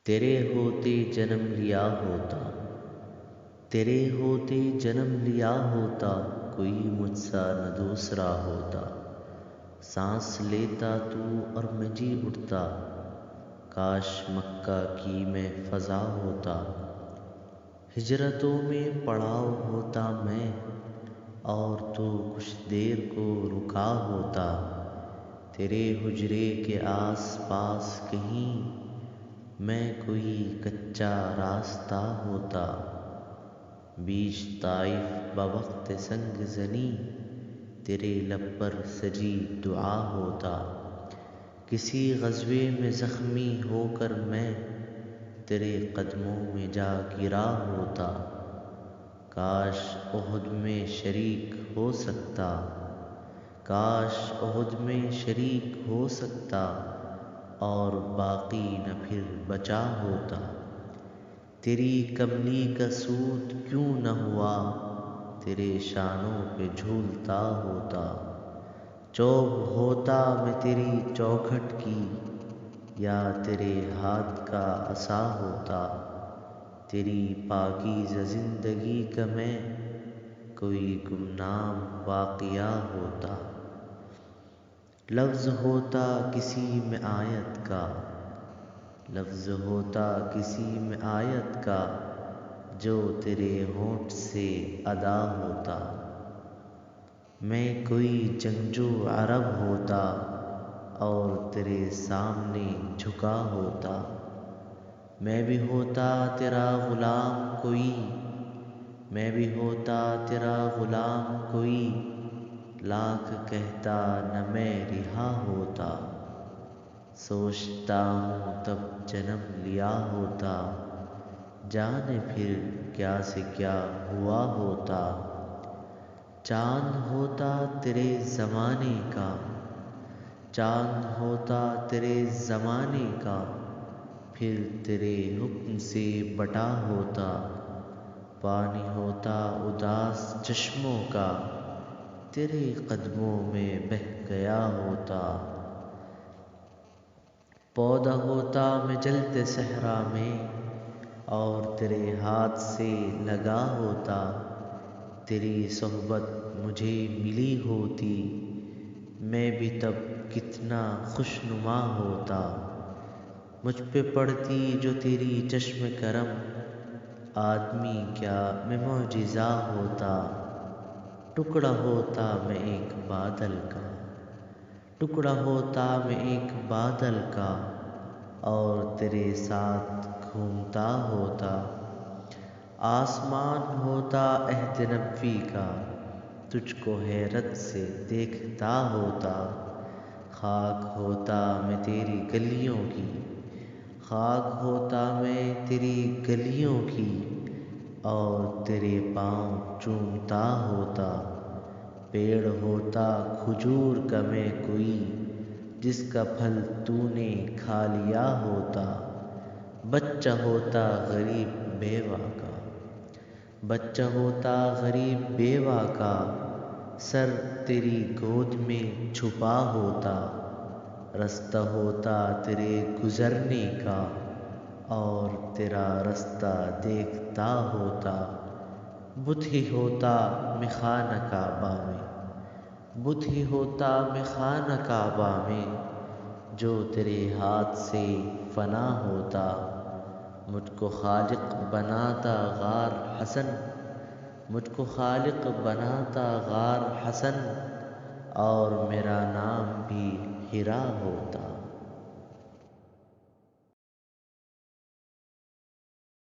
تیرے ہوتے جنم لیا ہوتا، تیرے ہوتے جنم لیا ہوتا، کوئی مجھ سا نہ دوسرا ہوتا۔ سانس لیتا تو اور میں جی اٹھتا، کاش مکہ کی میں فضا ہوتا۔ ہجرتوں میں پڑاؤ ہوتا میں، اور تو کچھ دیر کو رکا ہوتا۔ تیرے حجرے کے آس پاس کہیں میں کوئی کچا راستہ ہوتا۔ بیچ طائف بوقت سنگ زنی، تیرے لب پر سجی دعا ہوتا۔ کسی غزوے میں زخمی ہو کر میں، تیرے قدموں میں جا گرا ہوتا۔ کاش احد میں شریک ہو سکتا، کاش احد میں شریک ہو سکتا، اور باقی نہ پھر بچا ہوتا۔ تیری کملی کا سود کیوں نہ ہوا، تیرے شانوں پہ جھولتا ہوتا۔ چوب ہوتا میں تیری چوکھٹ کی، یا تیرے ہاتھ کا عصا ہوتا۔ تیری پاکیزہ زندگی کا میں کوئی گمنام واقعہ ہوتا۔ لفظ ہوتا کسی میں آیت کا، لفظ ہوتا کسی میں آیت کا، جو تیرے ہونٹ سے ادا ہوتا۔ میں کوئی جنگجو عرب ہوتا، اور تیرے سامنے جھکا ہوتا۔ میں بھی ہوتا تیرا غلام کوئی، میں بھی ہوتا تیرا غلام کوئی، لاکھ کہتا نہ میں رہا ہوتا۔ سوچتا ہوں تب جنم لیا ہوتا، جانے پھر کیا سے کیا ہوا ہوتا۔ چاند ہوتا تیرے زمانے کا، چاند ہوتا تیرے زمانے کا، پھر تیرے حکم سے بٹا ہوتا۔ پانی ہوتا اداس چشموں کا، تیرے قدموں میں بہہ گیا ہوتا۔ پودا ہوتا میں جلتے صحرا میں، اور تیرے ہاتھ سے لگا ہوتا۔ تیری صحبت مجھے ملی ہوتی، میں بھی تب کتنا خوشنما ہوتا۔ مجھ پہ پڑتی جو تیری چشم کرم، آدمی کیا میں معجزہ ہوتا۔ ٹکڑا ہوتا میں ایک بادل کا، ٹکڑا ہوتا میں ایک بادل کا، اور تیرے ساتھ گھومتا ہوتا۔ آسمان ہوتا عہد نبوی کا، تجھ کو حیرت سے دیکھتا ہوتا۔ خاک ہوتا میں تیری گلیوں کی، خاک ہوتا میں تیری گلیوں کی، اور تیرے پاؤں چومتا ہوتا۔ پیڑ ہوتا کھجور کا میں کوئی، جس کا پھل تو نے کھا لیا ہوتا۔ بچہ ہوتا غریب بیوہ کا، بچہ ہوتا غریب بیوہ کا، سر تیری گود میں چھپا ہوتا۔ رستہ ہوتا تیرے گزرنے کا، اور تیرا رستہ دیکھتا ہوتا۔ بت ہی ہوتا میں خانہ کعبہ میں، بت ہی ہوتا میں خانہ کعبہ میں، جو تیرے ہاتھ سے فنا ہوتا۔ مجھ کو خالق بناتا غار حسن، مجھ کو خالق بناتا غار حسن، اور میرا نام بھی حرا ہوتا۔